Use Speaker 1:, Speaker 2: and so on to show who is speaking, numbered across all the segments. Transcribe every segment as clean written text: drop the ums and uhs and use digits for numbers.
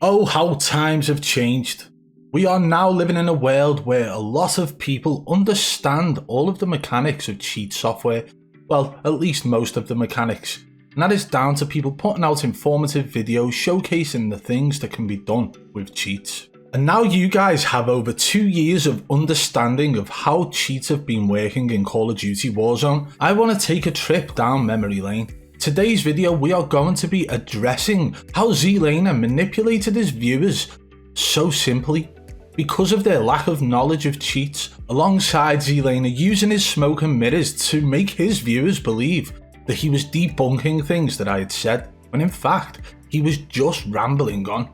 Speaker 1: Oh, how times have changed. We are now living in a world where a lot of people understand all of the mechanics of cheat software. Well, at least most of the mechanics. And that is down to people putting out informative videos showcasing the things that can be done with cheats. And now you guys have over 2 years of understanding of how cheats have been working in Call of Duty Warzone. I want to take a trip down memory lane. Today's video we are going to be addressing how Zlaner manipulated his viewers so simply because of their lack of knowledge of cheats, alongside Zlaner using his smoke and mirrors to make his viewers believe that he was debunking things that I had said, when in fact he was just rambling on.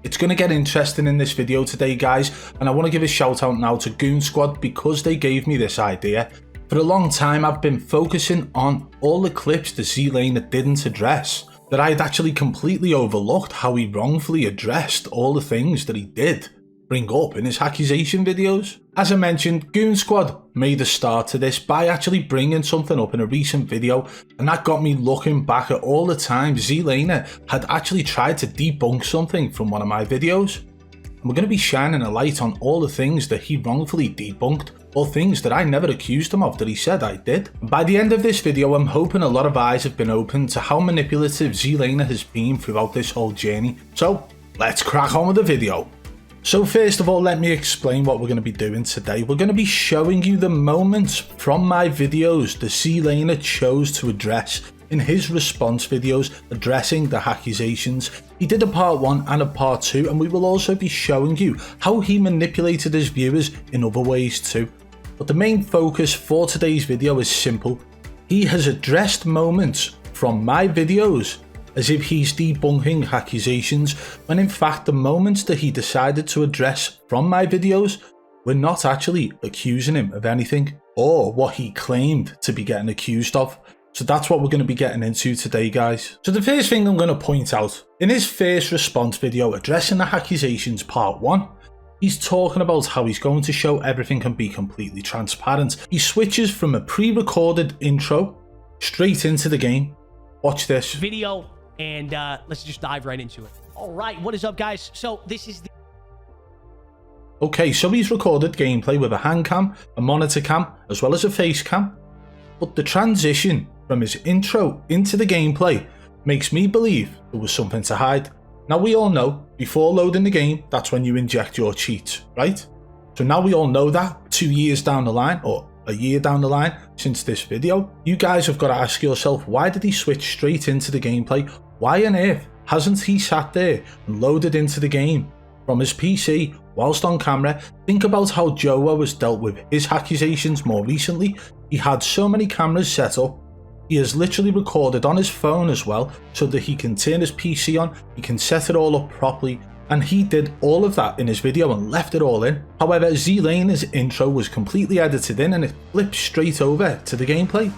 Speaker 1: It's going to get interesting in this video today guys, and I want to give a shout out now to Goon Squad because they gave me this idea. For a long time I've been focusing on all the clips that Zlaner didn't address, that I had actually completely overlooked how he wrongfully addressed all the things that he did bring up in his accusation videos. As I mentioned, Goon Squad made a start to this by actually bringing something up in a recent video, and that got me looking back at all the times Zlaner had actually tried to debunk something from one of my videos. And we're going to be shining a light on all the things that he wrongfully debunked, or things that I never accused him of that he said I did. By the end of this video I'm hoping a lot of eyes have been opened to how manipulative Zlaner has been throughout this whole journey. So let's crack on with the video. So first of all, let me explain what we're going to be doing today. We're going to be showing you the moments from my videos that Zlaner chose to address in his response videos addressing the accusations. He did a part 1 and a part 2, and we will also be showing you how he manipulated his viewers in other ways too. But the main focus for today's video is simple. He has addressed moments from my videos as if he's debunking accusations, when in fact the moments that he decided to address from my videos were not actually accusing him of anything, or what he claimed to be getting accused of. So that's what we're going to be getting into today guys. So the first thing I'm going to point out, in his first response video addressing the accusations part 1, he's talking about how he's going to show everything can be completely transparent. He switches from a pre-recorded intro straight into the game. Watch this
Speaker 2: video and let's just dive right into it. All right, what is up guys? So this is the
Speaker 1: Okay, so he's recorded gameplay with a hand cam, a monitor cam, as well as a face cam. But the transition from his intro into the gameplay makes me believe there was something to hide. Now we all know, before loading the game, that's when you inject your cheats, right? So now we all know that 2 years down the line, or a year down the line since this video, you guys have got to ask yourself, why did he switch straight into the gameplay? Why on earth hasn't he sat there and loaded into the game from his PC whilst on camera? Think about how Joewo has dealt with his accusations more recently. He had so many cameras set up. He has literally recorded on his phone as well, so that he can turn his PC on, he can set it all up properly, and he did all of that in his video and left it all in. However, Zlaner's intro was completely edited in and it flips straight over to the gameplay.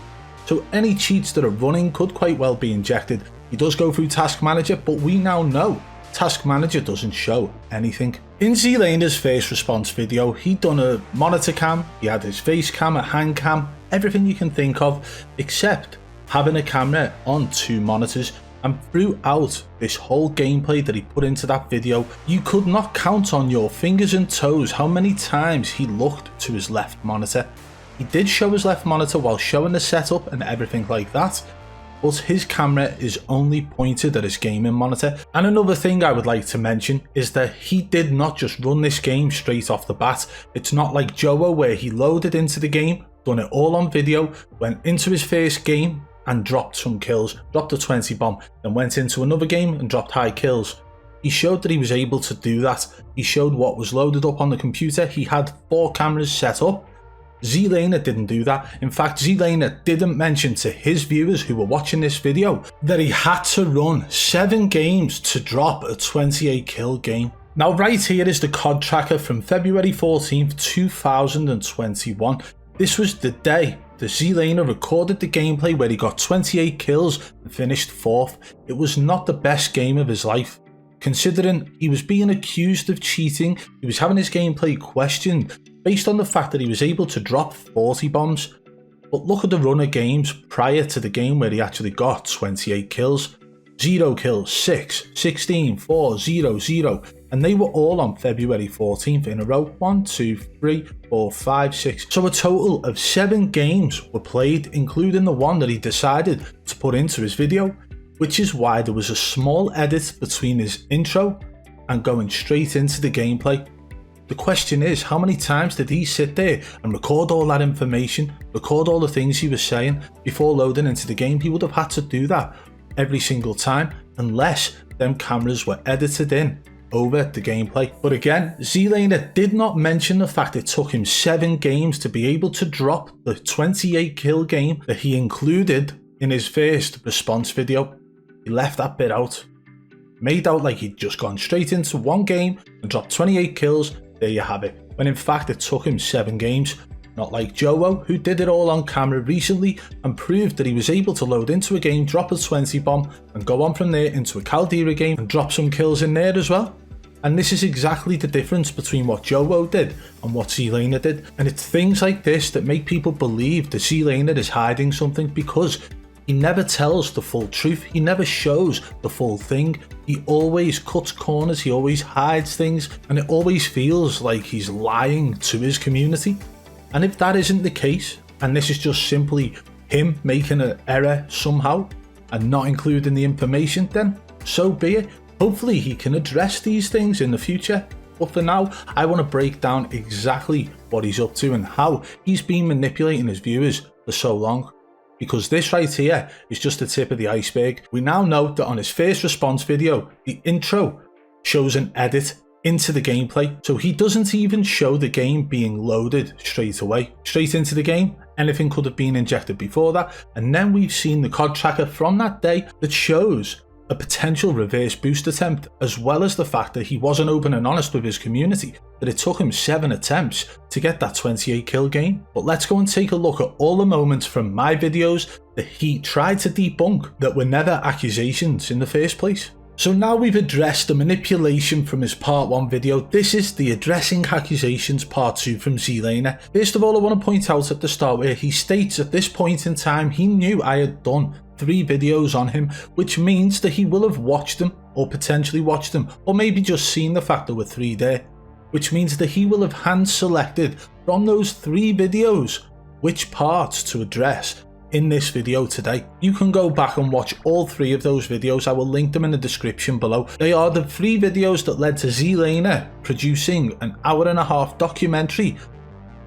Speaker 1: So any cheats that are running could quite well be injected. He does go through Task Manager, but we now know Task Manager doesn't show anything. In Zlaner's first response video, he'd done a monitor cam, he had his face cam, a hand cam, everything you can think of, except having a camera on 2 monitors. And throughout this whole gameplay that he put into that video, you could not count on your fingers and toes how many times he looked to his left monitor. He did show his left monitor while showing the setup and everything like that, but his camera is only pointed at his gaming monitor. And another thing I would like to mention is that he did not just run this game straight off the bat. It's not like Joewo where he loaded into the game, done it all on video, went into his first game and dropped some kills, dropped a 20 bomb, then went into another game and dropped high kills. He showed that he was able to do that. He showed what was loaded up on the computer. He had 4 cameras set up. Zlaner didn't do that. In fact, Zlaner didn't mention to his viewers who were watching this video that he had to run 7 games to drop a 28 kill game. Now right here is the Codtracker from February 14th, 2021. This was the day that Zlaner recorded the gameplay where he got 28 kills and finished 4th. It was not the best game of his life. Considering he was being accused of cheating, he was having his gameplay questioned based on the fact that he was able to drop 40 bombs. But look at the run of games prior to the game where he actually got 28 kills. 0 kills, 6, 16, 4, 0, 0. And they were all on February 14th in a row. 1, 2, 3, 4, 5, 6. So a total of 7 games were played, including the one that he decided to put into his video, which is why there was a small edit between his intro and going straight into the gameplay. The question is, how many times did he sit there and record all that information, record all the things he was saying before loading into the game? He would have had to do that every single time, unless them cameras were edited in over the gameplay. But again, Zlaner did not mention the fact it took him 7 games to be able to drop the 28 kill game that he included in his first response video. He left that bit out. Made out like he'd just gone straight into one game and dropped 28 kills. There you have it. When in fact it took him 7 games. Not like Joewo, who did it all on camera recently and proved that he was able to load into a game, drop a 20 bomb and go on from there into a Caldera game and drop some kills in there as well. And this is exactly the difference between what Joewo did and what Zlaner did. And it's things like this that make people believe that Zlaner is hiding something, because he never tells the full truth. He never shows the full thing. He always cuts corners, he always hides things, and it always feels like he's lying to his community. And if that isn't the case, and this is just simply him making an error somehow and not including the information, then so be it. Hopefully he can address these things in the future. But for now, I want to break down exactly what he's up to and how he's been manipulating his viewers for so long. Because this right here is just the tip of the iceberg. We now know that on his first response video, the intro shows an edit into the gameplay. So he doesn't even show the game being loaded straight away. Straight into the game, anything could have been injected before that. And then we've seen the Codtracker from that day that shows a potential reverse boost attempt, as well as the fact that he wasn't open and honest with his community, that it took him 7 attempts to get that 28 kill game. But let's go and take a look at all the moments from my videos that he tried to debunk that were never accusations in the first place. So now we've addressed the manipulation from his part 1 video, this is the addressing accusations part 2 from Zlaner. First of all, I want to point out at the start where he states at this point in time he knew I had done 3 videos on him, which means that he will have watched them, or potentially watched them, or maybe just seen the fact there were 3 there, which means that he will have hand selected from those 3 videos which parts to address in this video today. You can go back and watch all 3 of those videos. I will link them in the description below. They are the 3 videos that led to Zlaner producing an 1.5-hour documentary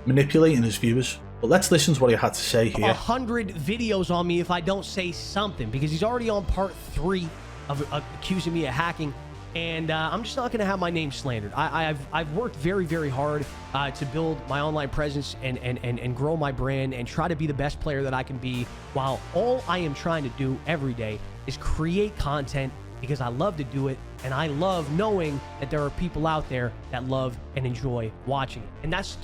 Speaker 1: manipulating his viewers. But let's listen to what he had to say here.
Speaker 2: 100 videos on me if I don't say something, because he's already on part 3 of accusing me of hacking, and I'm just not going to have my name slandered. I've worked very, very hard to build my online presence and grow my brand and try to be the best player that I can be, while all I am trying to do every day is create content, because I love to do it, and I love knowing that there are people out there that love and enjoy watching it. And that's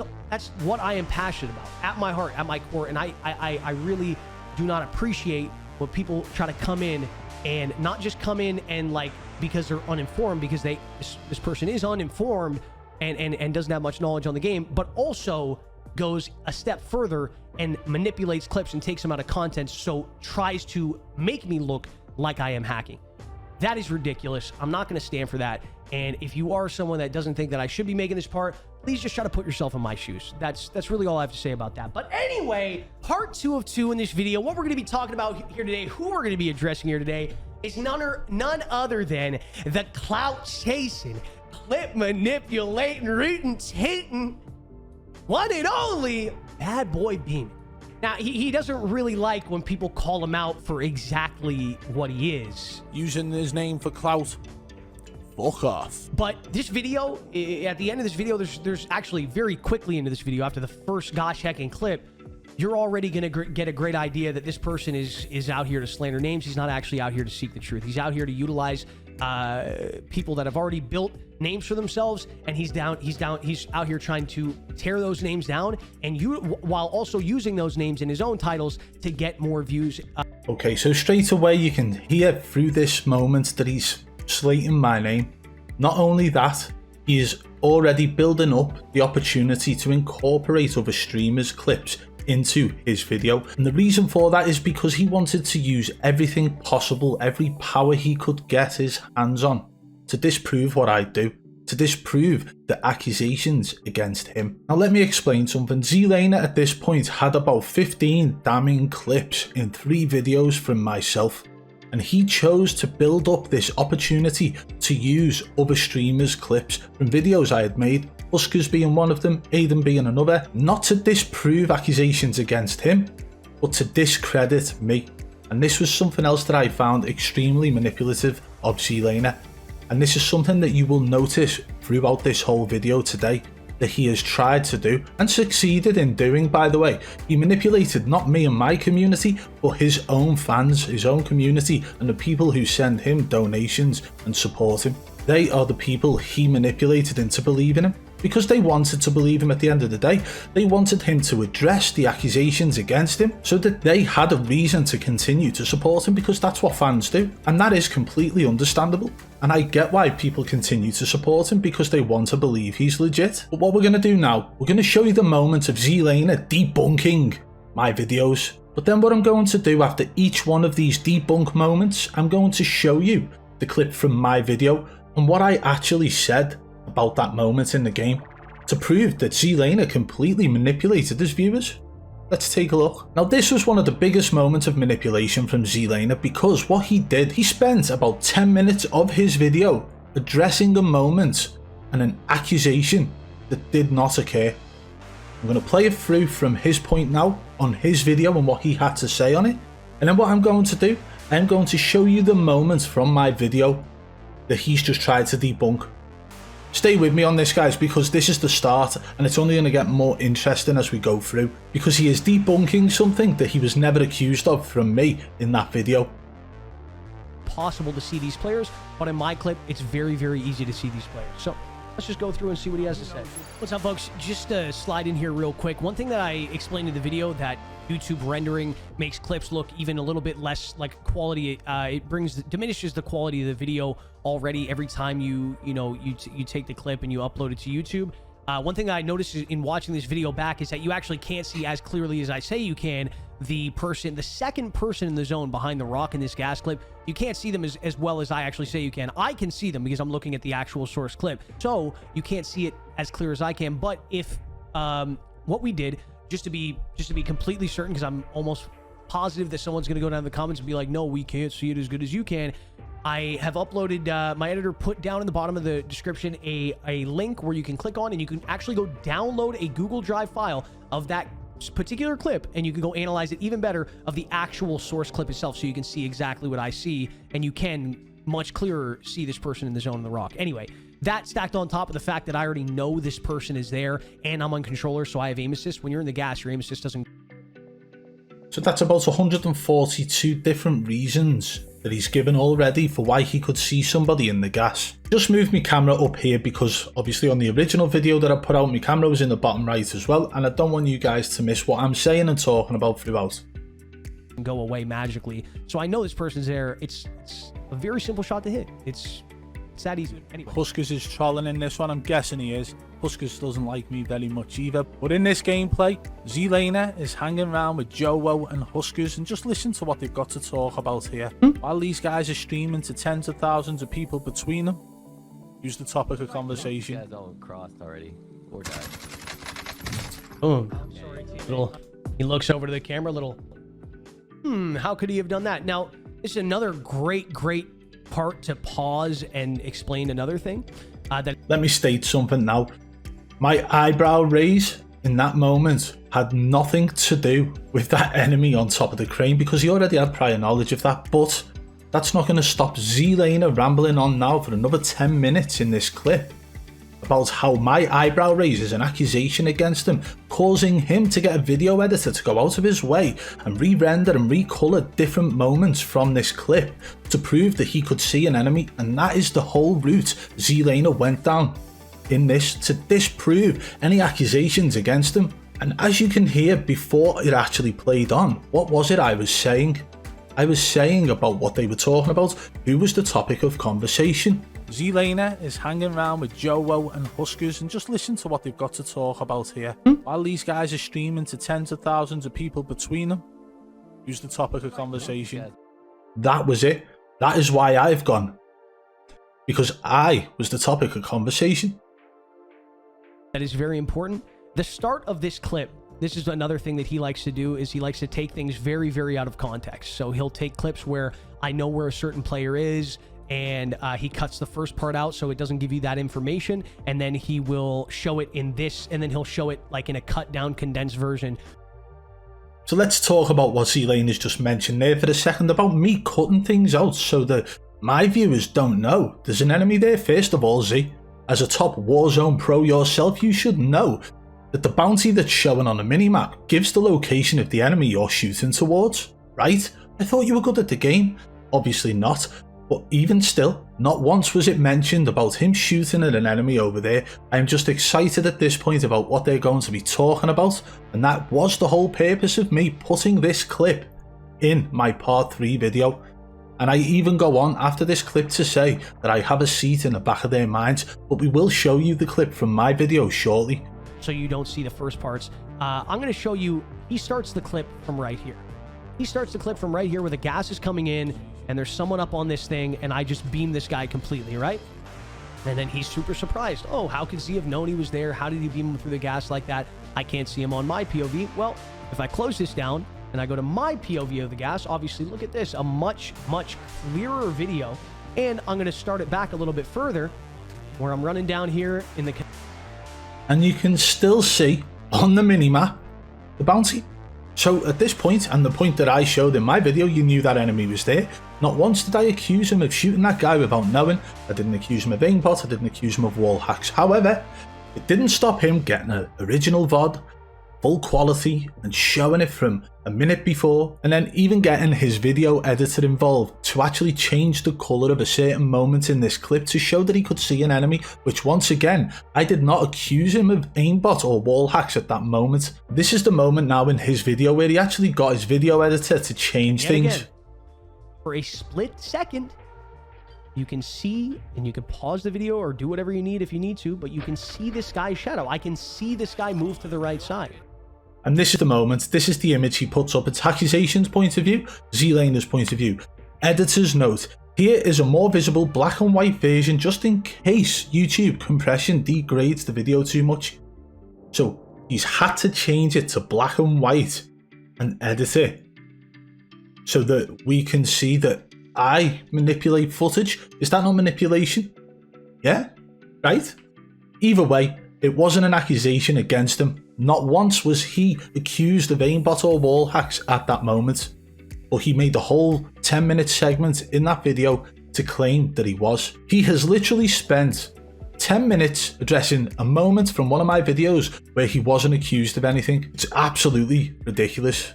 Speaker 2: what I am passionate about at my heart, at my core. And I really do not appreciate when people try to come in and not just come in and, like, because they're uninformed, because this person is uninformed and doesn't have much knowledge on the game, but also goes a step further and manipulates clips and takes them out of content, so tries to make me look like I am hacking. That is ridiculous. I'm not going to stand for that. And if you are someone that doesn't think that I should be making this part, please just try to put yourself in my shoes. That's really all I have to say about that. But anyway, part 2 of 2 in this video, what we're going to be talking about here today, who we're going to be addressing here today, is none other than the clout chasing, clip manipulating, rootin' tating, one and only BadBoy Beaman. Now, he doesn't really like when people call him out for exactly what he is.
Speaker 1: Using his name for clout. Fuck off.
Speaker 2: But this video, at the end of this video, there's actually very quickly into this video, after the first gosh hecking clip, you're already going to get a great idea that this person is out here to slander names. He's not actually out here to seek the truth. He's out here to utilize people that have already built names for themselves, and he's out here trying to tear those names down, and while also using those names in his own titles to get more views.
Speaker 1: Okay, so straight away you can hear through this moment that he's slating my name. Not only that, he is already building up the opportunity to incorporate other streamers' clips into his video. And the reason for that is because he wanted to use everything possible, every power he could get his hands on to disprove what I do, to disprove the accusations against him. Now let me explain something. Zlaner at this point had about 15 damning clips in 3 videos from myself, and he chose to build up this opportunity to use other streamers' clips from videos I had made, Huskers being one of them, Aiden being another, not to disprove accusations against him, but to discredit me. And this was something else that I found extremely manipulative of Zlaner. And this is something that you will notice throughout this whole video today that he has tried to do and succeeded in doing, by the way. He manipulated not me and my community, but his own fans, his own community, and the people who send him donations and support him. They are the people he manipulated into believing him, because they wanted to believe him at the end of the day. They wanted him to address the accusations against him so that they had a reason to continue to support him, because that's what fans do. And that is completely understandable. And I get why people continue to support him, because they want to believe he's legit. But what we're going to do now, we're going to show you the moment of Zlaner debunking my videos. But then what I'm going to do after each one of these debunk moments, I'm going to show you the clip from my video and what I actually said about that moment in the game to prove that Zlaner completely manipulated his viewers. Let's take a look. Now this was one of the biggest moments of manipulation from Zlaner, because what he did, he spent about 10 minutes of his video addressing a moment and an accusation that did not occur. I'm going to play it through from his point now on his video and what he had to say on it, and then what I'm going to do, I'm going to show you the moments from my video that he's just tried to debunk. Stay with me on this, guys, because this is the start and it's only going to get more interesting as we go through, because he is debunking something that he was never accused of from me in that video.
Speaker 2: Possible to see these players, but in my clip it's very, very easy to see these players. So let's just go through and see what he has to say. What's up, folks? Just slide in here real quick. One thing that I explained in the video, that YouTube rendering makes clips look even a little bit less like quality. It diminishes the quality of the video already every time you take the clip and you upload it to YouTube. One thing that I noticed in watching this video back is that you actually can't see as clearly as I say you can the second person in the zone behind the rock in this gas clip. You can't see them as well as I actually say you can. I can see them because I'm looking at the actual source clip, so you can't see it as clear as I can. But if what we did, just to be completely certain, because I'm almost positive that someone's going to go down in the comments and be like, no, we can't see it as good as you can. I have uploaded, my editor put down in the bottom of the description a link where you can click on and you can actually go download a Google Drive file of that particular clip, and you can go analyze it even better of the actual source clip itself, so you can see exactly what I see, and you can much clearer see this person in the zone in the rock. Anyway, that stacked on top of the fact that I already know this person is there and I'm on controller, so I have aim assist. When you're in the gas, your aim assist doesn't.
Speaker 1: So that's about 142 different reasons that he's given already for why he could see somebody in the gas. Just moved my camera up here because obviously on the original video that I put out, my camera was in the bottom right as well, and I don't want you guys to miss what I'm saying and talking about throughout.
Speaker 2: Go away magically. So I know this person's there. It's a very simple shot to hit. It's that easy. Anyway.
Speaker 3: Huskers is trolling in this one. I'm guessing he is. Huskers doesn't like me very much either. But in this gameplay, Zlaner is hanging around with Joewo and Huskers, and just listen to what they've got to talk about here. While these guys are streaming to tens of thousands of people between them, who's the topic of conversation?
Speaker 4: You guys all crossed already or died.
Speaker 2: Boom. He looks over to the camera, how could he have done that? Now, this is another great part to pause and explain another thing.
Speaker 1: Let me state something now. My eyebrow raise in that moment had nothing to do with that enemy on top of the crane, because he already had prior knowledge of that, but that's not going to stop Zlaner rambling on now for another 10 minutes in this clip about how my eyebrow raises an accusation against him, causing him to get a video editor to go out of his way and re-render and recolor different moments from this clip to prove that he could see an enemy. And that is the whole route Zlaner went down in this, to disprove any accusations against him. And as you can hear before it actually played on, what was it I was saying? I was saying about what they were talking about, who was the topic of conversation.
Speaker 3: Zlaner is hanging around with Joewo and Huskers, and just listen to what they've got to talk about here. While these guys are streaming to tens of thousands of people between them, who's the topic of conversation?
Speaker 1: That was it. That is why I've gone. Because I was the topic of conversation.
Speaker 2: That is very important. The start of this clip, this is another thing that he likes to do, is he likes to take things very, very out of context. So he'll take clips where I know where a certain player is, and he cuts the first part out so it doesn't give you that information, and then he will show it in this, and then he'll show it like in a cut down condensed version.
Speaker 1: So let's talk about what Zlaner's just mentioned there for a second about me cutting things out so that my viewers don't know. There's an enemy there first of all, Z. As a top Warzone pro yourself, you should know that the bounty that's shown on the minimap gives the location of the enemy you're shooting towards, right? I thought you were good at the game. Obviously not. But even still, not once was it mentioned about him shooting at an enemy over there. I'm just excited at this point about what they're going to be talking about, and that was the whole purpose of me putting this clip in my part 3 video. And I even go on after this clip to say that I have a seat in the back of their minds, but we will show you the clip from my video shortly.
Speaker 2: So you don't see the first parts. I'm going to show you, he starts the clip from right here. He starts the clip from right here where the gas is coming in, and there's someone up on this thing, and I just beam this guy completely, right? And then he's super surprised. Oh, how could he have known he was there? How did he beam him through the gas like that? I can't see him on my POV. Well, if I close this down and I go to my POV of the gas, obviously look at this, a much, much clearer video. And I'm going to start it back a little bit further where I'm running down here in the...
Speaker 1: And you can still see on the minimap the bounty. So at this point, and the point that I showed in my video, you knew that enemy was there. Not once did I accuse him of shooting that guy without knowing. I didn't accuse him of aimbot, I didn't accuse him of wall hacks. However, it didn't stop him getting an original VOD, full quality, and showing it from a minute before, and then even getting his video editor involved to actually change the colour of a certain moment in this clip to show that he could see an enemy, which once again, I did not accuse him of aimbot or wall hacks at that moment. This is the moment now in his video where he actually got his video editor to change things.
Speaker 2: Again, for a split second, you can see, and you can pause the video or do whatever you need if you need to, but you can see this guy's shadow. I can see this guy move to the right side.
Speaker 1: And this is the moment, this is the image he puts up. It's accusations point of view, Zlaner's point of view. Editor's note, here is a more visible black and white version just in case YouTube compression degrades the video too much. So he's had to change it to black and white and edit it so that we can see that I manipulate footage. Is that not manipulation? Yeah, right? Either way, it wasn't an accusation against him. Not once was he accused of aimbot or wall hacks at that moment, but he made the whole 10-minute segment in that video to claim that he was. He has literally spent 10 minutes addressing a moment from one of my videos where he wasn't accused of anything. It's absolutely ridiculous.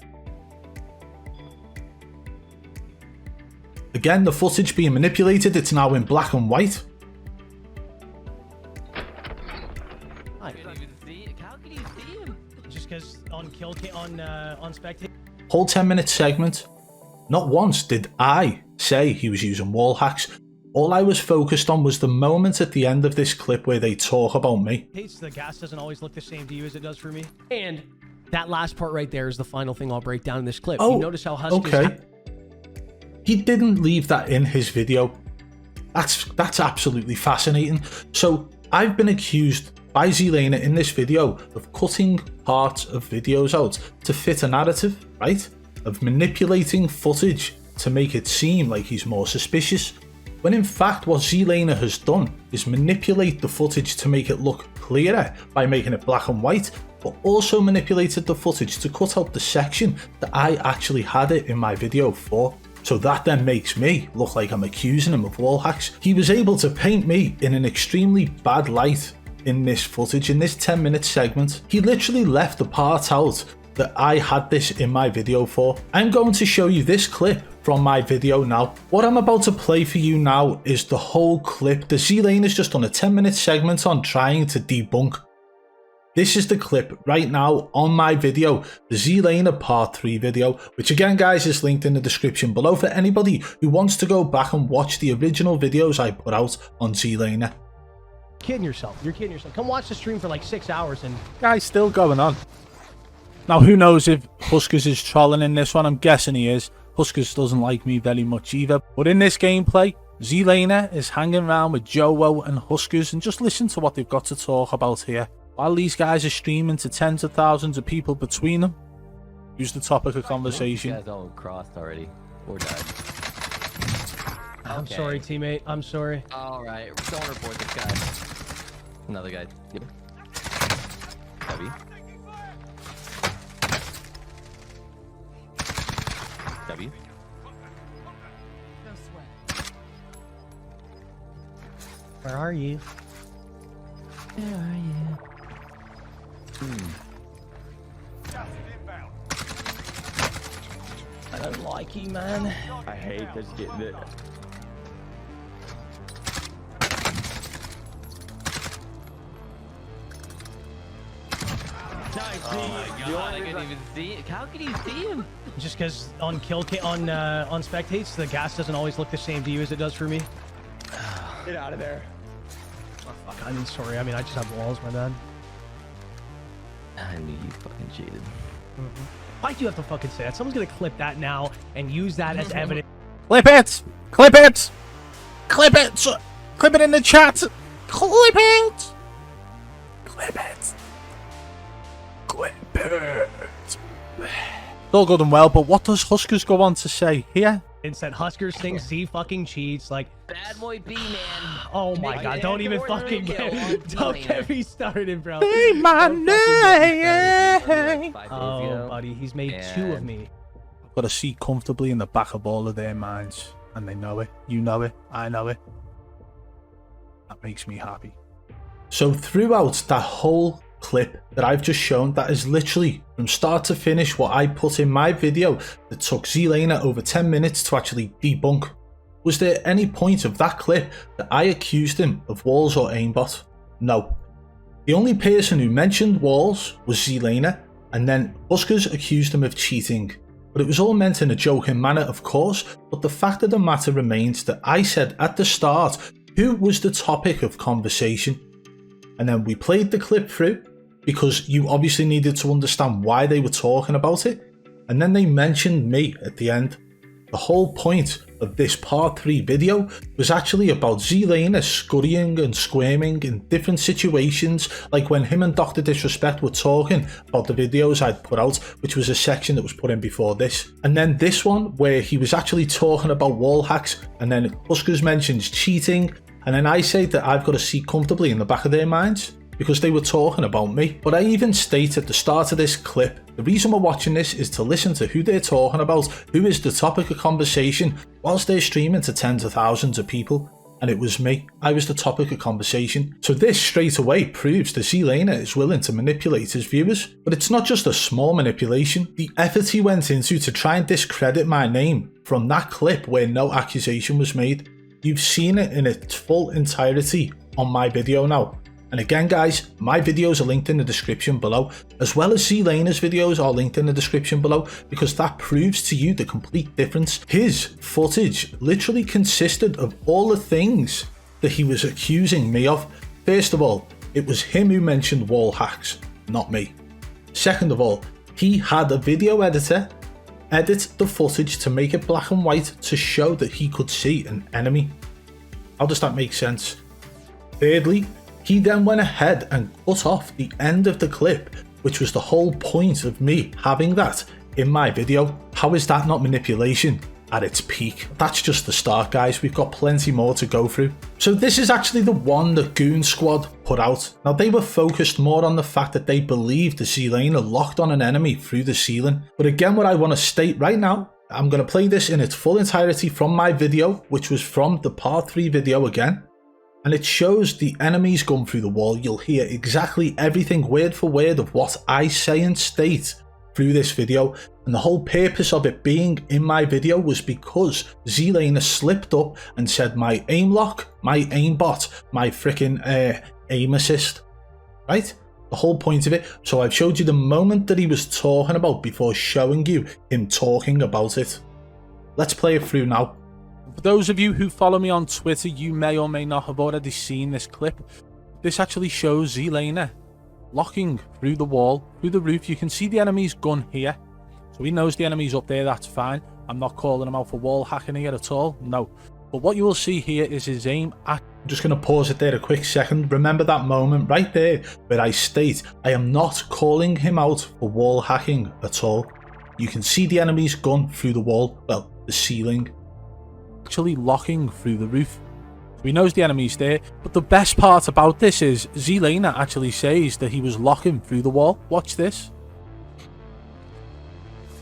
Speaker 1: Again, the footage being manipulated, it's now in black and white.
Speaker 2: Because on spectator,
Speaker 1: Whole 10-minute segment. Not once did I say he was using wall hacks. All I was focused on was the moment at the end of this clip where they talk about me.
Speaker 2: The gas doesn't always look the same to you as it does for me. And that last part right there is the final thing I'll break down in this clip.
Speaker 1: Oh,
Speaker 2: you notice how Husky
Speaker 1: okay. He didn't leave that in his video. That's absolutely fascinating. So I've been accused by Zlaner in this video of cutting parts of videos out to fit a narrative, right? Of manipulating footage to make it seem like he's more suspicious, when in fact what Zlaner has done is manipulate the footage to make it look clearer by making it black and white, but also manipulated the footage to cut out the section that I actually had it in my video for. So that then makes me look like I'm accusing him of wall hacks. He was able to paint me in an extremely bad light in this footage, in this 10-minute segment. He literally left the part out that I had this in my video for. I'm going to show you this clip from my video now. What I'm about to play for you now is the whole clip that Zlaner's just done a 10-minute segment on trying to debunk. This is the clip right now on my video, the Zlaner Part 3 video, which again guys is linked in the description below for anybody who wants to go back and watch the original videos I put out on Zlaner.
Speaker 2: Kidding yourself. You're kidding yourself. Come watch the stream for like 6 hours and...
Speaker 3: Guy's still going on. Now, who knows if Huskers is trolling in this one? I'm guessing he is. Huskers doesn't like me very much either. But in this gameplay, Zlaner is hanging around with Joewo and Huskers, and just listen to what they've got to talk about here. While these guys are streaming to tens of thousands of people between them, who's the topic of conversation?
Speaker 4: You guys all crossed already, or died.
Speaker 2: I'm sorry, teammate. I'm sorry.
Speaker 4: Alright, don't report this guy. Another guy. Yep. Heavy. W.
Speaker 2: Where are you?
Speaker 4: Where are you?
Speaker 2: I don't like you, man.
Speaker 4: I hate this getting it. Nice. Oh my god, I couldn't even see it. How can you see him?
Speaker 2: Just because on on spectates, the gas doesn't always look the same to you as it does for me.
Speaker 4: Get out of there.
Speaker 2: Oh, fuck. I mean, sorry. I mean, I just have walls, my bad.
Speaker 4: I knew you fucking cheated.
Speaker 2: Why do you have to fucking say that? Someone's gonna clip that now and use that as evidence.
Speaker 3: Clip it! Clip it! Clip it! Clip it in the chat! Clip it! Clip it! Clip it! It's all good and well, but what does Huskers go on to say here?
Speaker 2: It's that Huskers thing, Z fucking cheats, like...
Speaker 4: BadBoy Beaman.
Speaker 2: Oh my god, don't even fucking get me started, bro.
Speaker 3: Say my name!
Speaker 2: Oh, buddy, he's made two of me.
Speaker 3: I've got a seat comfortably in the back of all of their minds, and they know it. You know it. I know it. That makes me happy.
Speaker 1: So throughout that whole clip that I've just shown, that is literally from start to finish what I put in my video that took Zlaner over 10 minutes to actually debunk. Was there any point of that clip that I accused him of walls or aimbot? No. The only person who mentioned walls was Zlaner, and then Huskers accused him of cheating. But it was all meant in a joking manner, of course, but the fact of the matter remains that I said at the start who was the topic of conversation. And then we played the clip through, because you obviously needed to understand why they were talking about it, and then they mentioned me at the end. The whole point of this part 3 video was actually about Zlaner scurrying and squirming in different situations, like when him and Dr. Disrespect were talking about the videos I'd put out, which was a section that was put in before this. And then this one where he was actually talking about wall hacks, and then Huskers mentions cheating, and then I say that I've got a seat comfortably in the back of their minds, because they were talking about me. But I even state at the start of this clip, the reason we're watching this is to listen to who they're talking about, who is the topic of conversation, whilst they're streaming to tens of thousands of people. And it was me. I was the topic of conversation. So this straight away proves that Zlaner is willing to manipulate his viewers. But it's not just a small manipulation. The effort he went into to try and discredit my name from that clip where no accusation was made. You've seen it in its full entirety on my video now. And again guys, my videos are linked in the description below, as well as Zlaner's videos are linked in the description below, because that proves to you the complete difference. His footage literally consisted of all the things that he was accusing me of. First of all, it was him who mentioned wall hacks, not me. Second of all, he had a video editor edit the footage to make it black and white to show that he could see an enemy. How does that make sense? Thirdly, he then went ahead and cut off the end of the clip, which was the whole point of me having that in my video. How is that not manipulation at its peak? That's just the start, guys. We've got plenty more to go through. So this is actually the one that Goon Squad put out. Now they were focused more on the fact that they believed the Zlaner locked on an enemy through the ceiling. But again, what I want to state right now, I'm going to play this in its full entirety from my video, which was from the part 3 video again. And it shows the enemies going through the wall. You'll hear exactly everything word for word of what I say and state through this video. And the whole purpose of it being in my video was because Zlaner slipped up and said my aimlock, my aimbot, my fricken aim assist. Right? the whole point of it. So I've showed you the moment that he was talking about before showing you him talking about it. Let's play it through now.
Speaker 3: For those of you who follow me on Twitter, you may or may not have already seen this clip. This actually shows Zlaner locking through the wall, through the roof. You can see the enemy's gun here. So he knows the enemy's up there, that's fine. I'm not calling him out for wall hacking here at all, no. But what you will see here is his aim at...
Speaker 1: I'm just going to pause it there a quick second. Remember that moment right there where I state I am not calling him out for wall hacking at all. You can see the enemy's gun through the wall, well, the ceiling.
Speaker 3: Actually locking through the roof. So he knows the enemy's there, but the best part about this is Zlaner actually says that he was locking through the wall. Watch this.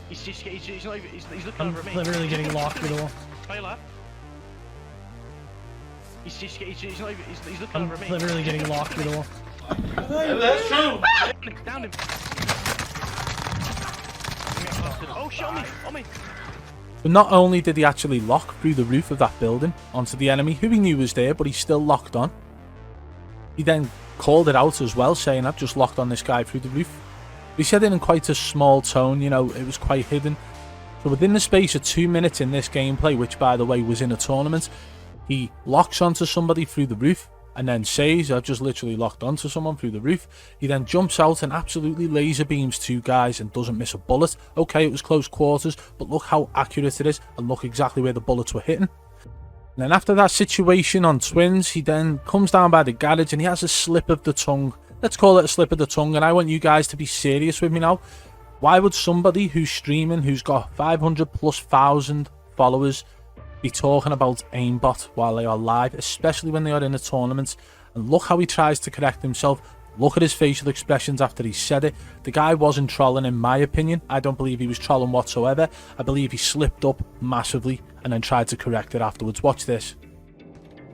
Speaker 5: He's looking
Speaker 2: I'm
Speaker 5: over at me.
Speaker 2: literally getting locked through the wall.
Speaker 5: Trailer. He's looking
Speaker 2: I'm
Speaker 5: over at me.
Speaker 2: literally getting locked through the wall.
Speaker 5: That's true. Down him. Oh, show me. On me.
Speaker 3: But not only did he actually lock through the roof of that building onto the enemy, who he knew was there, but he still locked on. He then called it out as well, saying, I've just locked on this guy through the roof. He said it in quite a small tone, you know, it was quite hidden. So within the space of 2 minutes in this gameplay, which by the way was in a tournament, he locks onto somebody through the roof and then says, I've just literally locked onto someone through the roof. He then jumps out and absolutely laser beams 2 guys and doesn't miss a bullet. Okay, it was close quarters, but look how accurate it is and look exactly where the bullets were hitting. And then after that situation on Twins, he then comes down by the garage and he has a slip of the tongue. Let's call it a slip of the tongue, and I want you guys to be serious with me now. Why would somebody who's streaming, who's got 500,000+ followers, be talking about aimbot while they are live, especially when they are in a tournament? And look how he tries to correct himself. Look at his facial expressions after he said it. The guy wasn't trolling, in my opinion. I don't believe he was trolling whatsoever. I believe he slipped up massively and then tried to correct it afterwards. Watch this.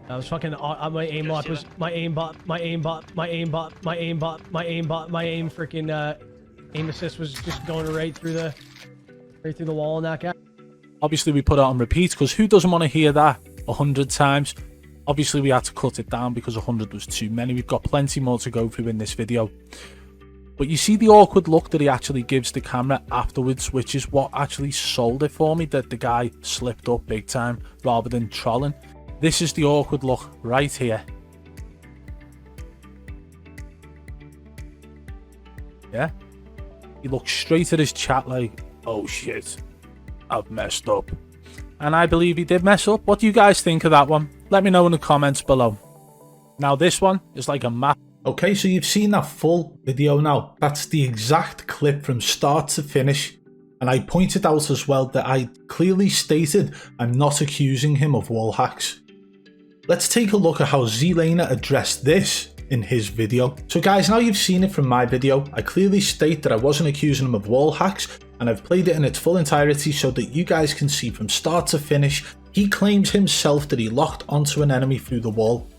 Speaker 2: I was fucking, my aim lock was, my aim freaking, aim assist was just going right through the wall on that guy.
Speaker 3: Obviously we put it on repeat because who doesn't want to hear that 100 times? Obviously we had to cut it down because 100 was too many. We've got plenty more to go through in this video. But you see the awkward look that he actually gives the camera afterwards, which is what actually sold it for me, that the guy slipped up big time rather than trolling. This is the awkward look right here. Yeah? He looks straight at his chat like, oh shit, I've messed up. And I believe he did mess up. What do you guys think of that one? Let me know in the comments below. Now this one is like a map.
Speaker 1: Okay, so you've seen that full video now. That's the exact clip from start to finish. And I pointed out as well that I clearly stated I'm not accusing him of wall hacks. Let's take a look at how Zlaner addressed this in his video. So guys, now you've seen it from my video. I clearly state that I wasn't accusing him of wall hacks, and I've played it in its full entirety so that you guys can see from start to finish. He claims himself that he locked onto an enemy through the wall.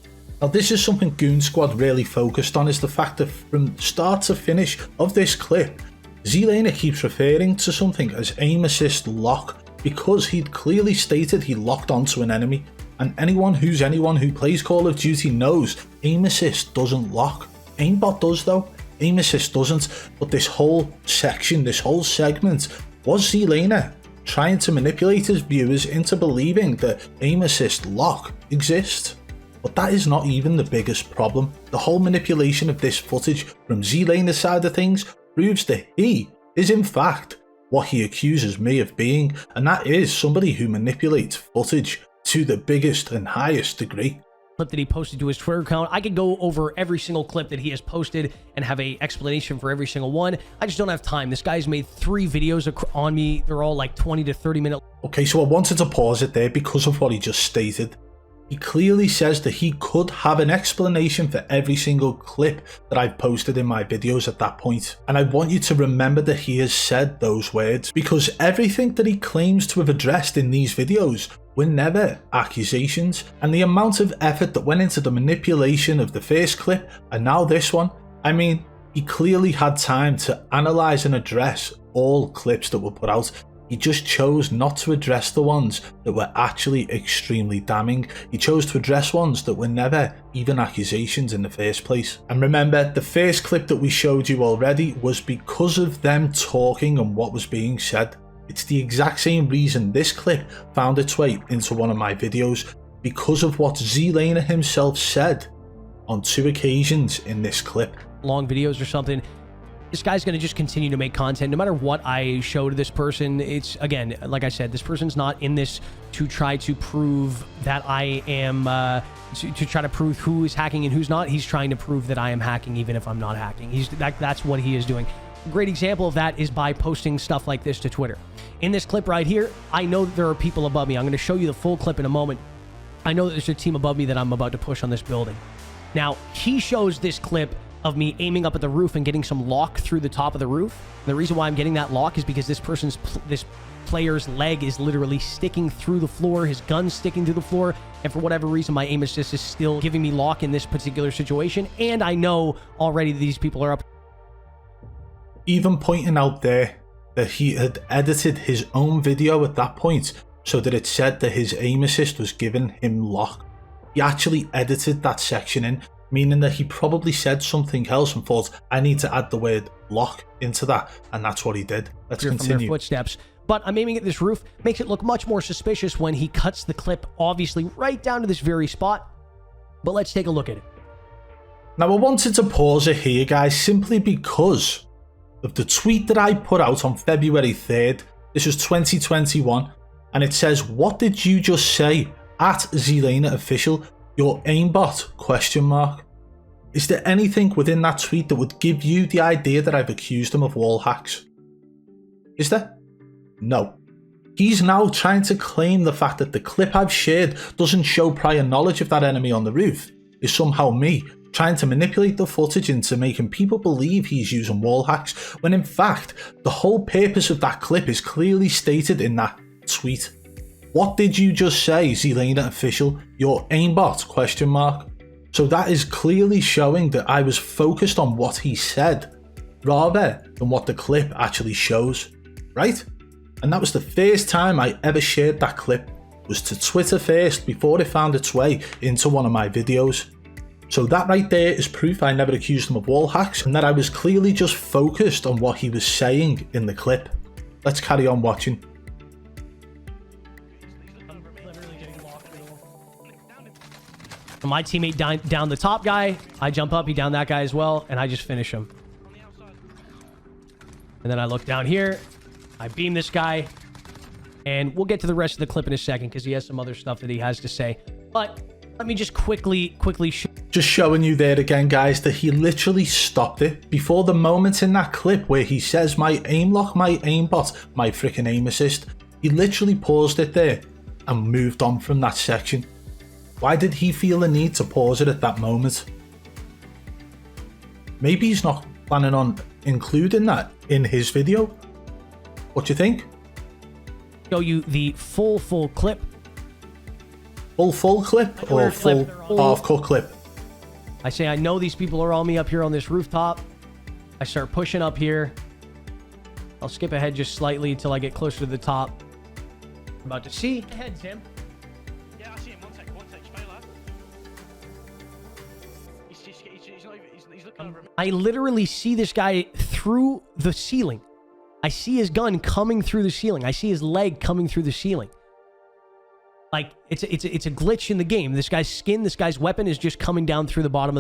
Speaker 1: Now this is something Goon Squad really focused on, is the fact that from start to finish of this clip, Zlaner keeps referring to something as aim assist lock because he'd clearly stated he locked onto an enemy. And anyone who plays Call of Duty knows aim assist doesn't lock. Aimbot does though, aim assist doesn't. But this whole section, this whole segment was Zlaner trying to manipulate his viewers into believing that aim assist lock exists. But that is not even the biggest problem. The whole manipulation of this footage from Zlaner's side of things proves that he is in fact what he accuses me of being, and that is somebody who manipulates footage to the biggest and highest degree.
Speaker 2: Clip that he posted to his Twitter account. I could go over every single clip that he has posted and have a explanation for every single one. I just don't have time. This guy's made 3 videos on me. They're all like 20 to 30 minute.
Speaker 1: Okay, so I wanted to pause it there because of what he just stated. He clearly says that he could have an explanation for every single clip that I've posted in my videos at that point. And I want you to remember that he has said those words, because everything that he claims to have addressed in these videos were never accusations. And the amount of effort that went into the manipulation of the first clip and now this one, I mean, he clearly had time to analyze and address all clips that were put out. He just chose not to address the ones that were actually extremely damning. He chose to address ones that were never even accusations in the first place. And remember, the first clip that we showed you already was because of them talking and what was being said. It's the exact same reason this clip found its way into one of my videos, because of what Zlaner himself said on 2 occasions in this clip.
Speaker 2: Long videos or something. This guy's going to just continue to make content no matter what I show to this person. It's, again, like I said, this person's not in this to try to prove that I am, to try to prove who is hacking and who's not. He's trying to prove that I am hacking even if I'm not hacking. That's what he is doing. A great example of that is by posting stuff like this to Twitter. In this clip right here, I know that there are people above me. I'm going to show you the full clip in a moment. I know that there's a team above me that I'm about to push on this building. Now, he shows this clip of me aiming up at the roof and getting some lock through the top of the roof. And the reason why I'm getting that lock is because this player's leg is literally sticking through the floor, his gun's sticking through the floor, and for whatever reason my aim assist is still giving me lock in this particular situation, and I know already that these people are up.
Speaker 1: Even pointing out there that he had edited his own video at that point so that it said that his aim assist was giving him lock. He actually edited that section in, meaning that he probably said something else and thought, I need to add the word lock into that, and that's what he did. Let's continue.
Speaker 2: From their footsteps. But I'm aiming at this roof, makes it look much more suspicious when he cuts the clip, obviously, right down to this very spot. But let's take a look at it.
Speaker 1: Now, I wanted to pause it here, guys, simply because of the tweet that I put out on February 3rd. This was 2021, and it says, what did you just say? At Zlaner Official, your aimbot, question mark. Is there anything within that tweet that would give you the idea that I've accused him of wall hacks? Is there? No. He's now trying to claim the fact that the clip I've shared doesn't show prior knowledge of that enemy on the roof is somehow me trying to manipulate the footage into making people believe he's using wall hacks, when in fact, the whole purpose of that clip is clearly stated in that tweet. What did you just say, Zlaner Official? Your aimbot, question mark. So that is clearly showing that I was focused on what he said, rather than what the clip actually shows, right? And that was the first time I ever shared that clip, was to Twitter first before it found its way into one of my videos. So that right there is proof I never accused him of wall hacks, and that I was clearly just focused on what he was saying in the clip. Let's carry on watching.
Speaker 2: My teammate down the top guy, I jump up, he downed that guy as well, and I just finish him. And then I look down here, I beam this guy, and we'll get to the rest of the clip in a second because he has some other stuff that he has to say. But let me just quickly
Speaker 1: just showing you there again, guys, that he literally stopped it before the moment in that clip where he says my aimlock, my aimbot, my freaking aim assist. He literally paused it there and moved on from that section. Why did he feel the need to pause it at that moment? Maybe he's not planning on including that in his video. What do you think?
Speaker 2: Show you the full clip.
Speaker 1: Full clip or full half-cut clip?
Speaker 2: I say I know these people are on me up here on this rooftop. I start pushing up here. I'll skip ahead just slightly until I get closer to the top. I'm about to see. Ahead, Tim.
Speaker 5: Yeah, I see him. One sec, straight lad. He's looking over me.
Speaker 2: I literally see this guy through the ceiling. I see his gun coming through the ceiling. I see his leg coming through the ceiling. Like it's a glitch in the game. This guy's skin, this guy's weapon is just coming down through the bottom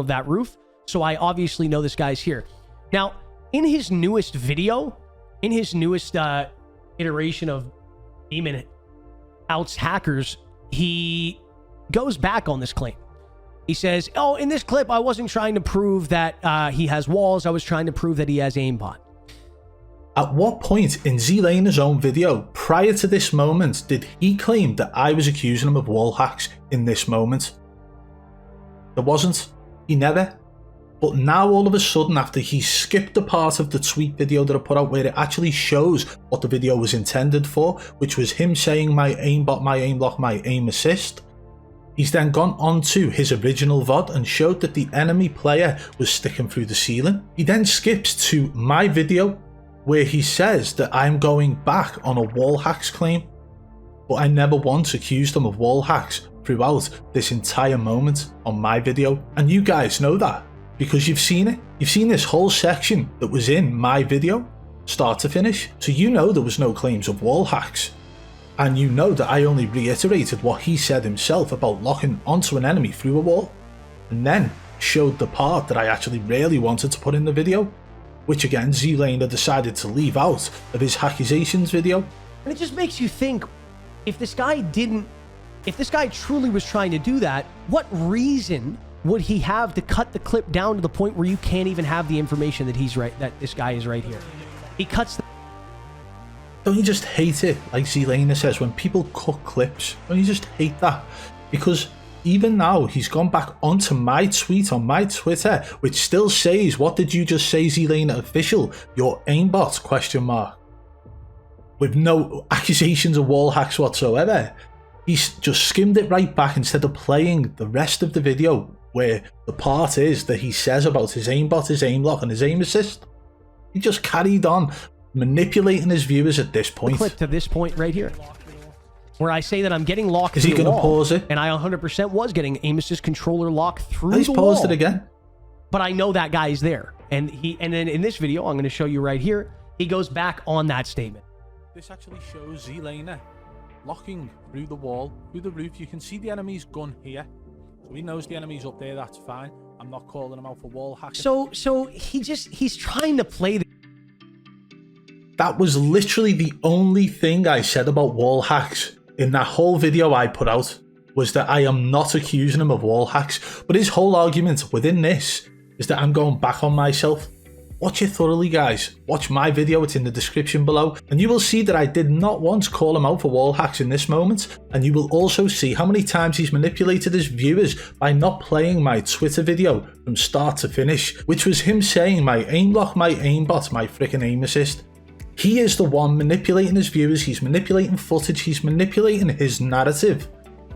Speaker 2: of that roof. So I obviously know this guy's here. Now, in his newest video, in his newest iteration of Beaman outs hackers, he goes back on this claim. He says, "Oh, in this clip, I wasn't trying to prove that he has walls. I was trying to prove that he has aimbot."
Speaker 1: At what point in Zlaner's own video, prior to this moment, did he claim that I was accusing him of wall hacks in this moment? There wasn't. He never. But now all of a sudden, after he skipped the part of the tweet video that I put out where it actually shows what the video was intended for, which was him saying my aimbot, my aimlock, my aim assist, he's then gone on to his original VOD and showed that the enemy player was sticking through the ceiling. He then skips to my video, where he says that I'm going back on a wall hacks claim, but I never once accused him of wall hacks throughout this entire moment on my video. And you guys know that because you've seen it. You've seen this whole section that was in my video, start to finish. So you know there was no claims of wall hacks. And you know that I only reiterated what he said himself about locking onto an enemy through a wall, and then showed the part that I actually really wanted to put in the video, which again Zlaner decided to leave out of his accusations video.
Speaker 2: And it just makes you think, if this guy truly was trying to do that, what reason would he have to cut the clip down to the point where you can't even have the information that this guy is right here? He cuts the...
Speaker 1: Don't you just hate it, like Zlaner says, when people cut clips? Don't you just hate that? Because even now, he's gone back onto my tweet on my Twitter, which still says, what did you just say, Zlaner official? Your aimbot, question mark. With no accusations of wall hacks whatsoever. He's just skimmed it right back instead of playing the rest of the video, where the part is that he says about his aimbot, his aimlock, and his aim assist. He just carried on manipulating his viewers at this point.
Speaker 2: Clip to this point right here, where I say that I'm getting locked.
Speaker 1: Is he going to pause it?
Speaker 2: And I 100% was getting aim assist controller lock through
Speaker 1: He's
Speaker 2: the
Speaker 1: paused
Speaker 2: wall.
Speaker 1: it again.
Speaker 2: But I know that guy's there, and then in this video I'm going to show you right here, he goes back on that statement.
Speaker 3: This actually shows Zlaner locking through the wall, through the roof. You can see the enemy's gun here, so he knows the enemy's up there. That's fine. I'm not calling him out for wall hacking.
Speaker 2: So he's trying to play the...
Speaker 1: That was literally the only thing I said about wall hacks in that whole video I put out, was that I am not accusing him of wall hacks. But his whole argument within this is that I'm going back on myself. Watch it thoroughly, guys. Watch my video, it's in the description below, and you will see that I did not once call him out for wall hacks in this moment, and you will also see how many times he's manipulated his viewers by not playing my Twitter video from start to finish, which was him saying my aimlock, my aimbot, my freaking aim assist. He is the one manipulating his viewers, he's manipulating footage, he's manipulating his narrative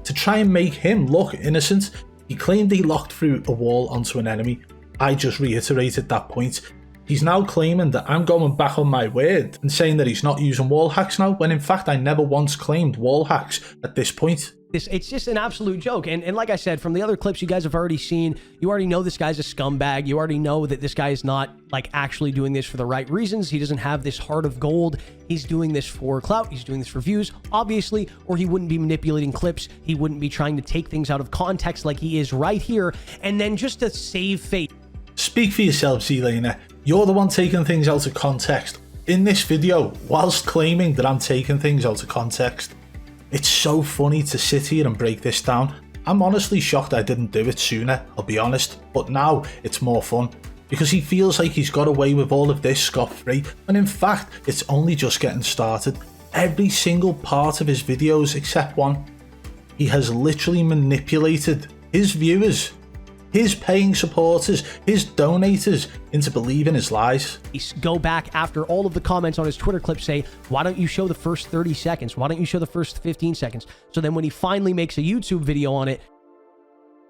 Speaker 1: to try and make him look innocent. He claimed he locked through a wall onto an enemy. I just reiterated that point. He's now claiming that I'm going back on my word and saying that he's not using wall hacks now, when in fact I never once claimed wall hacks at this point.
Speaker 2: It's just an absolute joke. And like I said, from the other clips you guys have already seen, you already know this guy's a scumbag. You already know that this guy is not like actually doing this for the right reasons. He doesn't have this heart of gold. He's doing this for clout. He's doing this for views, obviously, or he wouldn't be manipulating clips. He wouldn't be trying to take things out of context like he is right here, and then just to save face.
Speaker 1: Speak for yourself, Zlaner. You're the one taking things out of context in this video, whilst claiming that I'm taking things out of context. It's so funny to sit here and break this down. I'm honestly shocked I didn't do it sooner, I'll be honest, but now it's more fun, because he feels like he's got away with all of this scot-free, when in fact it's only just getting started. Every single part of his videos except one, he has literally manipulated his viewers, his paying supporters, his donators into believing his lies.
Speaker 2: Go back after all of the comments on his Twitter clip say, why don't you show the first 30 seconds? Why don't you show the first 15 seconds? So then when he finally makes a YouTube video on it,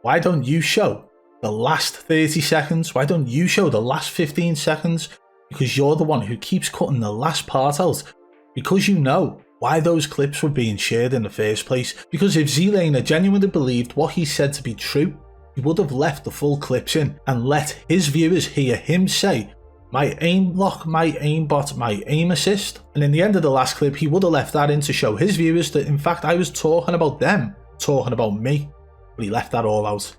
Speaker 1: why don't you show the last 30 seconds? Why don't you show the last 15 seconds? Because you're the one who keeps cutting the last part out, because you know why those clips were being shared in the first place. Because if Zlaner genuinely believed what he said to be true, he would have left the full clips in and let his viewers hear him say, my aim lock, my aimbot, my aim assist. And in the end of the last clip, he would have left that in to show his viewers that in fact I was talking about them, talking about me. But he left that all out.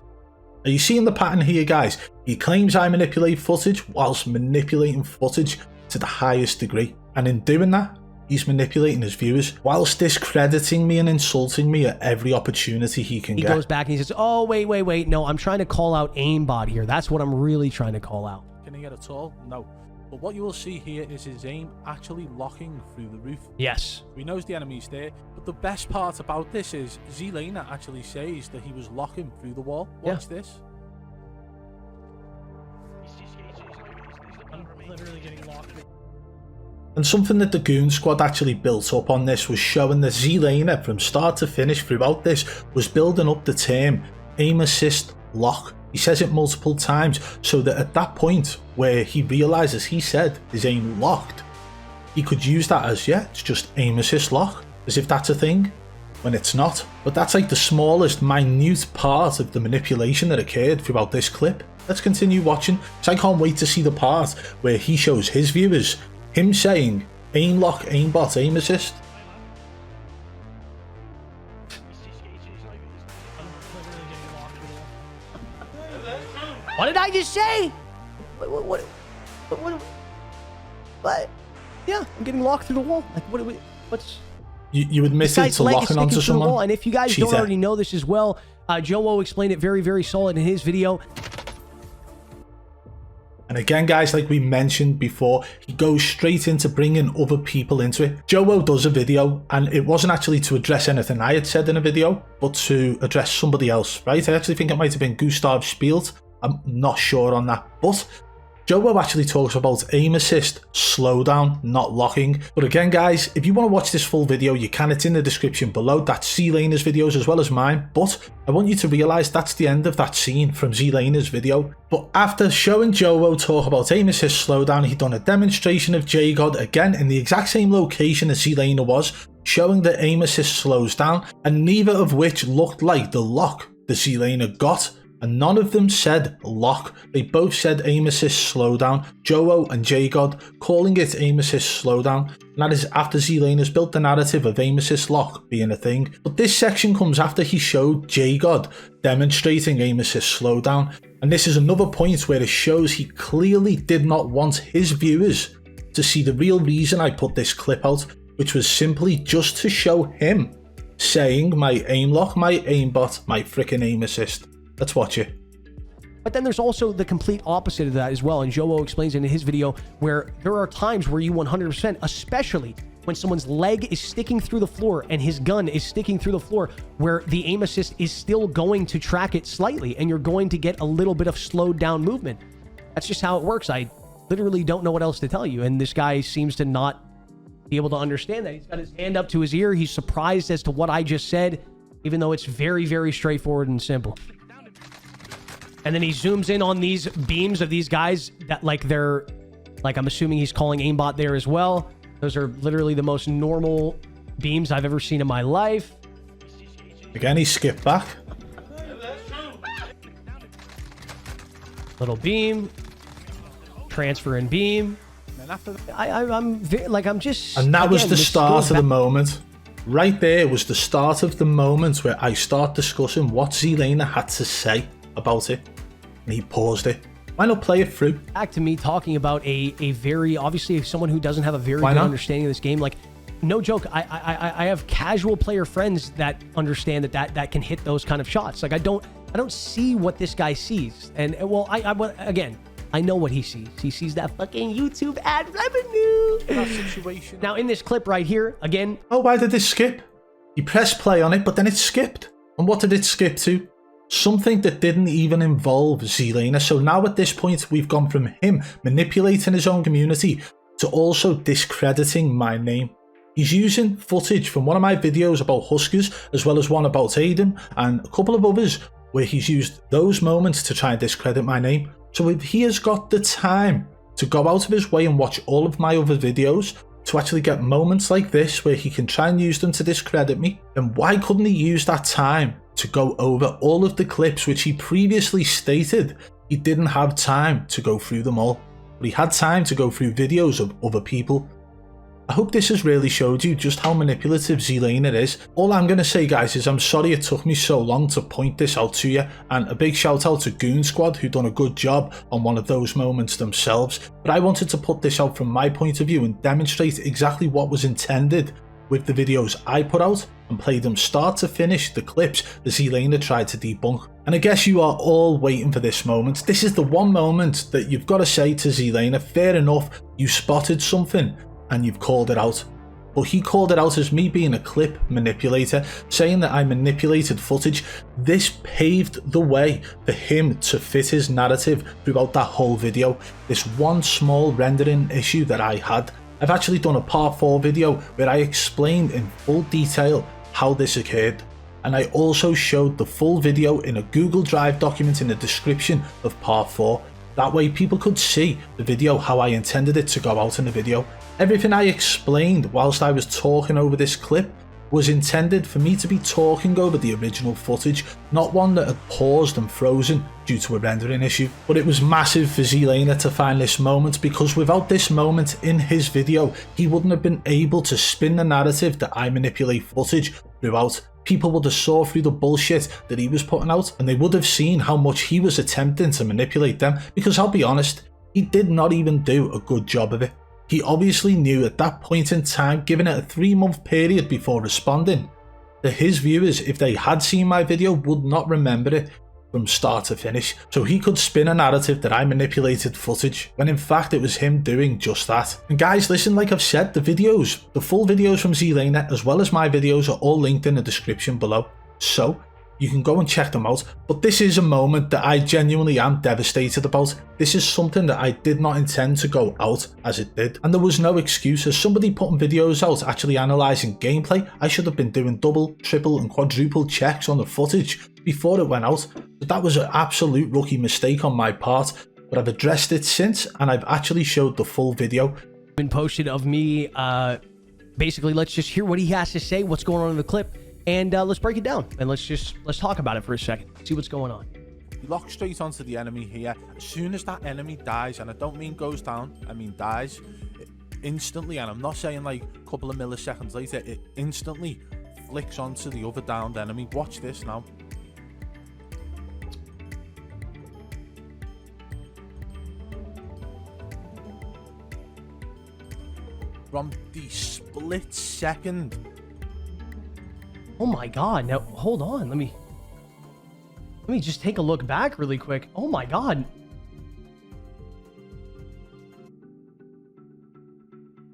Speaker 1: Are you seeing the pattern here, guys? He claims I manipulate footage whilst manipulating footage to the highest degree. And in doing that, he's manipulating his viewers whilst discrediting me and insulting me at every opportunity he can get.
Speaker 2: He goes back and he says, oh, wait. No, I'm trying to call out aimbot here. That's what I'm really trying to call out.
Speaker 3: Can he get at all? No. But what you will see here is his aim actually locking through the roof.
Speaker 2: Yes.
Speaker 3: He knows the enemy's there. But the best part about this is Zlaner actually says that he was locking through the wall. Watch this.
Speaker 5: I'm literally getting locked.
Speaker 1: And something that the Goon Squad actually built up on this was showing that Zlaner from start to finish throughout this was building up the term aim assist lock. He says it multiple times so that at that point where he realizes he said his aim locked, he could use that as, yeah, it's just aim assist lock, as if that's a thing, when it's not. But that's like the smallest, minute part of the manipulation that occurred throughout this clip. Let's continue watching, because I can't wait to see the part where he shows his viewers him saying aim lock, aimbot, aim assist.
Speaker 2: What did I just say? What? Yeah, I'm getting locked through the wall. Like, what's...
Speaker 1: You admitted to locking onto someone?
Speaker 2: And if you guys don't already know this as well, Joewo explained it very, very solid in his video.
Speaker 1: And again, guys, like we mentioned before, he goes straight into bringing other people into it. Joewo does a video, and it wasn't actually to address anything I had said in a video, but to address somebody else, right? I actually think it might have been Gustav Spielt. I'm not sure on that, but Joewo actually talks about aim assist, slowdown, not locking. But again, guys, if you want to watch this full video, you can. It's in the description below. That's Zlaner's videos as well as mine. But I want you to realize that's the end of that scene from Zlaner's video. But after showing Joewo talk about aim assist, slowdown, he'd done a demonstration of J-God again in the exact same location as Zlaner was, showing that aim assist slows down, and neither of which looked like the lock that Zlaner got. And none of them said lock. They both said aim assist slowdown. Joewo and J-God calling it aim assist slowdown. And that is after Zlaner's built the narrative of aim assist lock being a thing. But this section comes after he showed J-God demonstrating aim assist slowdown. And this is another point where it shows he clearly did not want his viewers to see the real reason I put this clip out, which was simply just to show him saying my aim lock, my aimbot, my frickin' aim assist. Let's watch it.
Speaker 2: But then there's also the complete opposite of that as well. And Joewo explains in his video where there are times where you 100%, especially when someone's leg is sticking through the floor and his gun is sticking through the floor, where the aim assist is still going to track it slightly and you're going to get a little bit of slowed down movement. That's just how it works. I literally don't know what else to tell you. And this guy seems to not be able to understand that. He's got his hand up to his ear. He's surprised as to what I just said, even though it's very, very straightforward and simple. And then he zooms in on these beams of these guys that I'm assuming he's calling aimbot there as well. Those are literally the most normal beams I've ever seen in my life.
Speaker 1: Again, he skipped back.
Speaker 2: Little beam. Transfer and beam. I'm just...
Speaker 1: And that was the start of the moment. Right there was the start of the moment where I start discussing what Zlaner had to say about it. And he paused it. Why not play it through?
Speaker 2: Back to me talking about a very, obviously someone who doesn't have a very good understanding of this game. Like, no joke, I have casual player friends that understand that can hit those kind of shots. Like, I don't see what this guy sees. And well, again, I know what he sees. He sees that fucking YouTube ad revenue.
Speaker 3: That situation.
Speaker 2: Now in this clip right here, again.
Speaker 1: Oh, why did this skip? You pressed play on it, but then it skipped. And what did it skip to? Something that didn't even involve Zlaner. So now at this point, we've gone from him manipulating his own community to also discrediting my name. He's using footage from one of my videos about Huskers, as well as one about Aiden, and a couple of others where he's used those moments to try and discredit my name. So if he has got the time to go out of his way and watch all of my other videos to actually get moments like this where he can try and use them to discredit me, then why couldn't he use that time to go over all of the clips which he previously stated he didn't have time to go through them all, but he had time to go through videos of other people? I hope this has really showed you just how manipulative Zlaner is. All I'm going to say, guys, is I'm sorry it took me so long to point this out to you, and a big shout out to Goon Squad who done a good job on one of those moments themselves, but I wanted to put this out from my point of view and demonstrate exactly what was intended with the videos I put out and play them start to finish, the clips that Zlaner tried to debunk. And I guess you are all waiting for this moment. This is the one moment that you've got to say to Zlaner, fair enough, you spotted something and you've called it out. But he called it out as me being a clip manipulator, saying that I manipulated footage. This paved the way for him to fit his narrative throughout that whole video. This one small rendering issue that I had. I've actually done a part 4 video where I explained in full detail how this occurred. And I also showed the full video in a Google Drive document in the description of part 4. That way people could see the video how I intended it to go out in the video. Everything I explained whilst I was talking over this clip was intended for me to be talking over the original footage, not one that had paused and frozen due to a rendering issue. But it was massive for Zlaner to find this moment, because without this moment in his video, he wouldn't have been able to spin the narrative that I manipulate footage throughout. People would have saw through the bullshit that he was putting out, and they would have seen how much he was attempting to manipulate them, because I'll be honest, he did not even do a good job of it. He obviously knew at that point in time, given it a 3-month period before responding, that his viewers, if they had seen my video, would not remember it from start to finish. So he could spin a narrative that I manipulated footage, when in fact it was him doing just that. And guys, listen, like I've said, the full videos from Zlaner, as well as my videos, are all linked in the description below. So you can go and check them out. But this is a moment that I genuinely am devastated about. This is something that I did not intend to go out as it did. And there was no excuse. As somebody putting videos out actually analysing gameplay, I should have been doing double, triple and quadruple checks on the footage before it went out. But that was an absolute rookie mistake on my part. But I've addressed it since, and I've actually showed the full video.
Speaker 2: Been posted of me, basically, let's just hear what he has to say, what's going on in the clip. And let's break it down, and let's talk about it for a second, see what's going on.
Speaker 3: You lock straight onto the enemy here. As soon as that enemy dies, and I don't mean goes down, I mean dies, instantly, and I'm not saying like a couple of milliseconds later, it instantly flicks onto the other downed enemy. Watch this now. From the split second.
Speaker 2: Oh my god, now hold on, let me just take a look back really quick. Oh my god.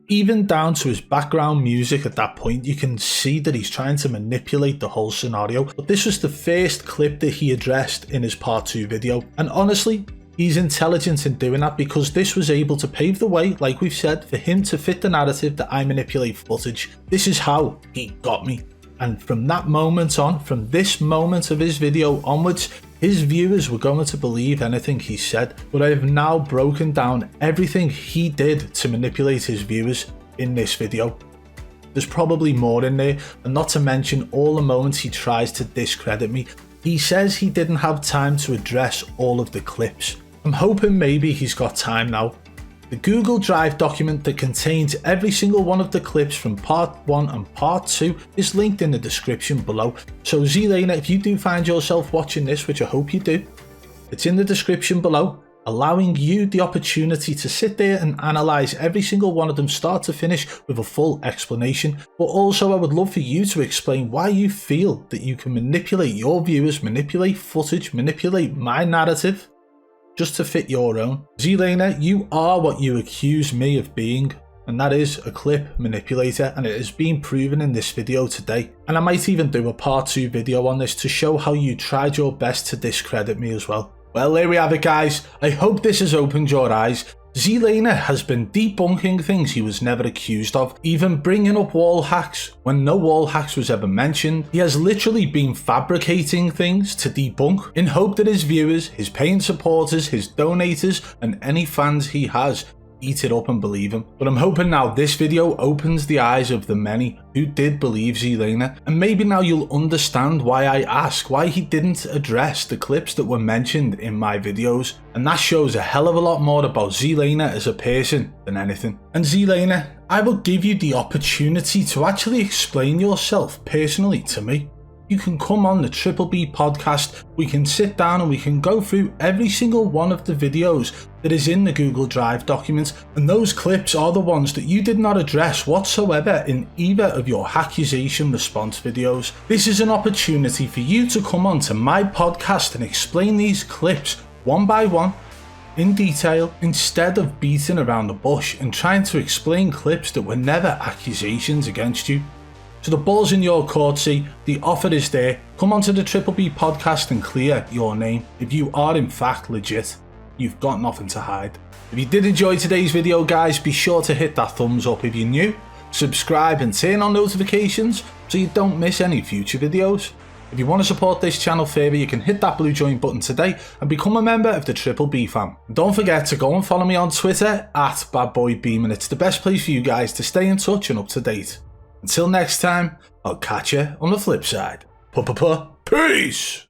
Speaker 1: Even down to his background music at that point, you can see that he's trying to manipulate the whole scenario. But this was the first clip that he addressed in his part 2 video. And honestly, he's intelligent in doing that, because this was able to pave the way, like we've said, for him to fit the narrative that I manipulate footage. This is how he got me. And from that moment on, from this moment of his video onwards, his viewers were going to believe anything he said. But I have now broken down everything he did to manipulate his viewers in this video. There's probably more in there, and not to mention all the moments he tries to discredit me. He says he didn't have time to address all of the clips. I'm hoping maybe he's got time now. The Google Drive document that contains every single one of the clips from part 1 and part 2 is linked in the description below. So Zlaner, if you do find yourself watching this, which I hope you do, it's in the description below, allowing you the opportunity to sit there and analyse every single one of them start to finish with a full explanation. But also I would love for you to explain why you feel that you can manipulate your viewers, manipulate footage, manipulate my narrative, just to fit your own. Zlaner, you are what you accuse me of being, and that is a clip manipulator, and it has been proven in this video today. And I might even do a part 2 video on this to show how you tried your best to discredit me as well. Well, there we have it, guys. I hope this has opened your eyes. Zlaner has been debunking things he was never accused of, even bringing up wall hacks when no wall hacks was ever mentioned. He has literally been fabricating things to debunk in hope that his viewers, his paying supporters, his donators and any fans he has eat it up and believe him. But I'm hoping now this video opens the eyes of the many who did believe Zlaner, and maybe now you'll understand why I ask why he didn't address the clips that were mentioned in my videos. And that shows a hell of a lot more about Zlaner as a person than anything. And Zlaner, I will give you the opportunity to actually explain yourself personally to me. You can come on the B podcast, we can sit down and we can go through every single one of the videos that is in the Google Drive document, and those clips are the ones that you did not address whatsoever in either of your accusation response videos. This is an opportunity for you to come on to my podcast and explain these clips one by one in detail, instead of beating around the bush and trying to explain clips that were never accusations against you. So the ball's in your court, see, the offer is there. Come onto the B podcast and clear your name. If you are in fact legit, you've got nothing to hide. If you did enjoy today's video, guys, be sure to hit that thumbs up if you're new, subscribe and turn on notifications so you don't miss any future videos. If you want to support this channel further, you can hit that blue join button today and become a member of the Triple B fam. And don't forget to go and follow me on Twitter at badboybeaman. It's the best place for you guys to stay in touch and up to date. Until next time, I'll catch you on the flip side. Peace!